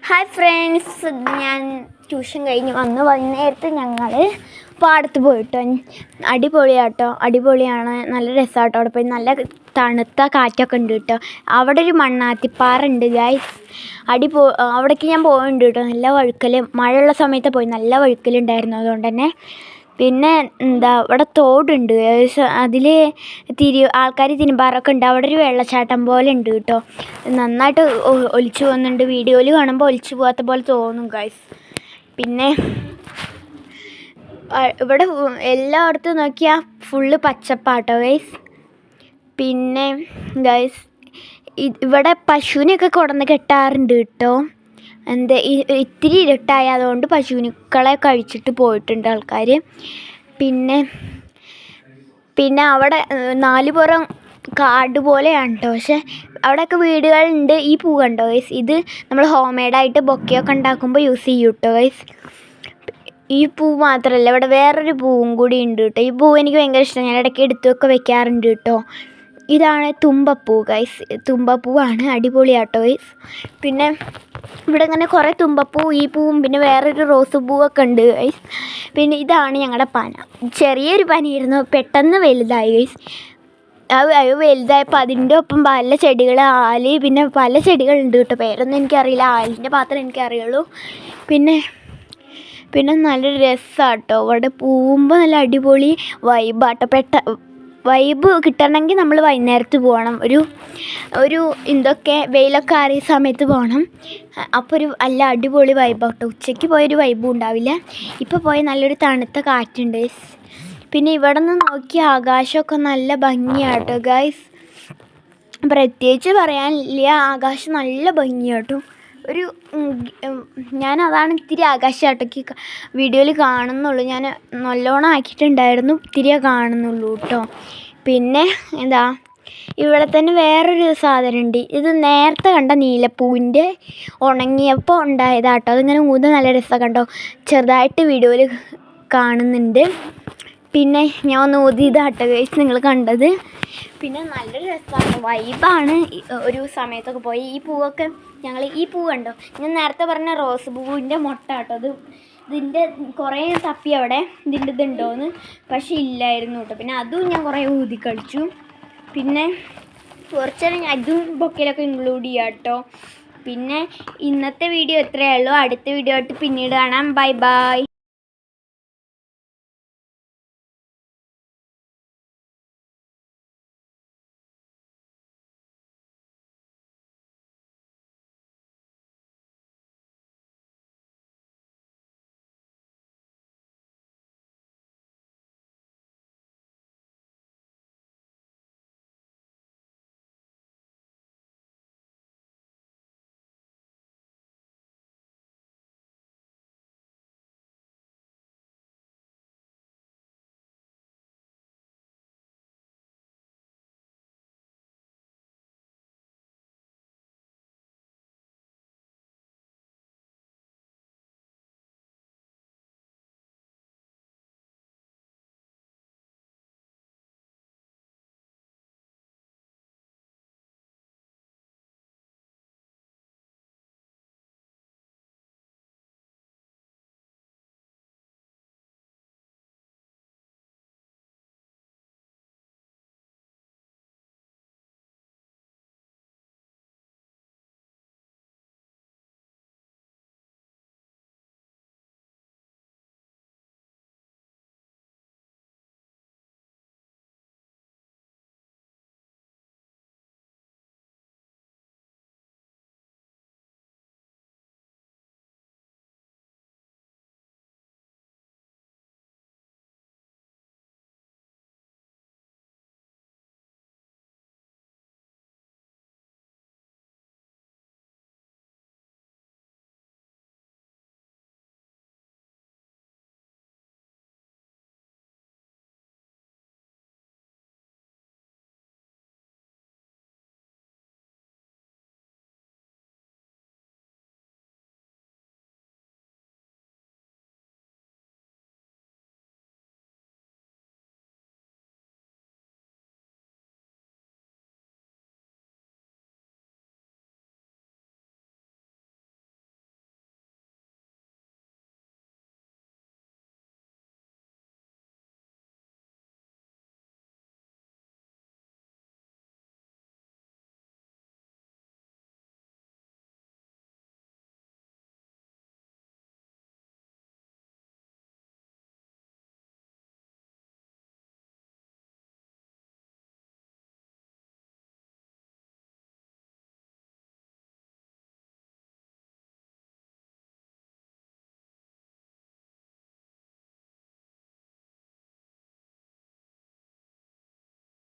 Hi friends, ഞാൻ tuition കഴിഞ്ഞ് വന്ന് വൈകുന്നേരത്ത് ഞങ്ങൾ പാടത്ത് പോയിട്ടോ. അടിപൊളിയാണ്, നല്ല രസമാട്ടോ. അവിടെ പോയി നല്ല തണുത്ത കാറ്റൊക്കെ ഉണ്ട് കേട്ടോ. അവിടെ ഒരു മണ്ണാത്തിപ്പാറ ഉണ്ട് ഗൈസ്. അവിടേക്ക് ഞാൻ പോയിട്ടുണ്ട് കേട്ടോ. നല്ല വഴുക്കൽ, മഴയുള്ള സമയത്ത് പോയി, നല്ല വഴുക്കലുണ്ടായിരുന്നു. അതുകൊണ്ട് തന്നെ പിന്നെ ഇവിടെ തോടുണ്ട്, അതിൽ ആൾക്കാർ തിരുമ്പാറൊക്കെ ഉണ്ട്. അവിടെ ഒരു വെള്ളച്ചാട്ടം പോലെ ഉണ്ട് കേട്ടോ. നന്നായിട്ട് ഒലിച്ചു പോകുന്നുണ്ട്. വീഡിയോയിൽ കാണുമ്പോൾ ഒലിച്ചു പോകാത്ത പോലെ തോന്നും ഗൈസ്. പിന്നെ ഇവിടെ എല്ലായിടത്തും നോക്കിയാൽ ഫുള്ള് പച്ചപ്പാട്ടോ ഗൈസ്. പിന്നെ ഗൈസ് ഇവിടെ പശുവിനെയൊക്കെ കൊണ്ടുവന്ന് കെട്ടാറുണ്ട് കേട്ടോ. ഇത്തിരി ഇരുട്ടായതുകൊണ്ട് പശുക്കളെ കഴിച്ചിട്ട് പോയിട്ടുണ്ട് ആൾക്കാർ. പിന്നെ അവിടെ നാലുപുറം കാട് പോലെയാണ് കേട്ടോ. പക്ഷെ അവിടെയൊക്കെ വീടുകളുണ്ട്. ഈ പൂ കണ്ടോ ഗൈസ്, ഇത് നമ്മൾ ഹോം മെയ്ഡായിട്ട് ബൊക്കെയൊക്കെ ഉണ്ടാക്കുമ്പോൾ യൂസ് ചെയ്യും കേട്ടോ ഗൈസ്. ഈ പൂ മാത്രമല്ല, ഇവിടെ വേറൊരു പൂവും കൂടി ഉണ്ട് കേട്ടോ. ഈ പൂ എനിക്ക് ഭയങ്കര ഇഷ്ടമാണ്, ഞാൻ ഇടയ്ക്ക് എടുത്തൊക്കെ വെക്കാറുണ്ട് കേട്ടോ. ഇതാണ് തുമ്പപ്പൂ ഗൈസ്, തുമ്പപ്പൂവാണ്, അടിപൊളിയാട്ടോ ഗൈസ്. പിന്നെ ഇവിടെ ഇങ്ങനെ കുറേ തുമ്പപ്പൂ, ഈ പൂവും പിന്നെ വേറൊരു റോസ് പൂവൊക്കെ ഉണ്ട് ഗൈസ്. പിന്നെ ഇതാണ് ഞങ്ങളുടെ പന. ചെറിയൊരു പനയായിരുന്നു, പെട്ടെന്ന് വലുതായി ഗൈസ്. അത് വലുതായപ്പോൾ അതിൻ്റെ ഒപ്പം പല ചെടികൾ, ആല്, പിന്നെ പല ചെടികളുണ്ട് കേട്ടോ. പേരൊന്നും എനിക്കറിയില്ല, ആലിൻ്റെ മാത്രമേ എനിക്കറിയുള്ളൂ. പിന്നെ നല്ലൊരു രസമാട്ടോ. ഇവിടെ പോകുമ്പോൾ നല്ല അടിപൊളി വൈബാട്ടോ. വൈബ് കിട്ടണമെങ്കിൽ നമ്മൾ വൈകുന്നേരത്ത് പോകണം. ഒരു എന്തൊക്കെ വെയിലൊക്കെ ആറിയ സമയത്ത് പോകണം. അപ്പോൾ നല്ല അടിപൊളി വൈബാട്ടോ. ഉച്ചയ്ക്ക് പോയൊരു വൈബും ഉണ്ടാവില്ല. ഇപ്പോൾ പോയ നല്ലൊരു തണുത്ത കാറ്റുണ്ട്. പിന്നെ ഇവിടെ നിന്ന് നോക്കിയ ആകാശമൊക്കെ നല്ല ഭംഗിയാട്ടോ ഗൈസ്. പ്രത്യേകിച്ച് പറയാനില്ല, ആകാശം നല്ല ഭംഗിയാട്ടോ. ഞാനതാണ് ഇത്തിരി ആകാശമാട്ടോക്ക് വീഡിയോയിൽ കാണുന്നുള്ളൂ. ഞാൻ നല്ലോണം ആക്കിയിട്ടുണ്ടായിരുന്നു, ഇത്തിരിയേ കാണുന്നുള്ളൂ കേട്ടോ. പിന്നെ ഇവിടെ തന്നെ വേറൊരു സാധനമുണ്ട്. ഇത് നേരത്തെ കണ്ട നീലപ്പൂവിൻ്റെ ഉണങ്ങിയപ്പോൾ ഉണ്ടായതാട്ടോ. അതിങ്ങനെ ഊത് നല്ല രസമാണ് കണ്ടോ, ചെറുതായിട്ട് വീഡിയോയിൽ കാണുന്നുണ്ട്. പിന്നെ ഞാൻ ഒന്ന് ഊതിയതാട്ടോ ഗൈസ് നിങ്ങൾ കണ്ടത്. പിന്നെ നല്ലൊരു രസമാണ്, വൈബാണ്. ഒരു സമയത്തൊക്കെ പോയി ഈ പൂ കണ്ടോ, ഞാൻ നേരത്തെ പറഞ്ഞ റോസ് പൂവിൻ്റെ മുട്ട കേട്ടോ. ഇതിൻ്റെ കുറേ തപ്പി അവിടെ ഇതുണ്ടോയെന്ന്, പക്ഷെ ഇല്ലായിരുന്നു കേട്ടോ. പിന്നെ അതും ഞാൻ കുറേ ഊതി കളിച്ചു. പിന്നെ കുറച്ചേരം അതും ബൊക്കയിലൊക്കെ ഇൻക്ലൂഡ് ചെയ്യാം കേട്ടോ. പിന്നെ ഇന്നത്തെ വീഡിയോ ഇത്രയേ ഉള്ളൂ. അടുത്ത വീഡിയോ ആയിട്ട് പിന്നീട് കാണാം. Bye bye.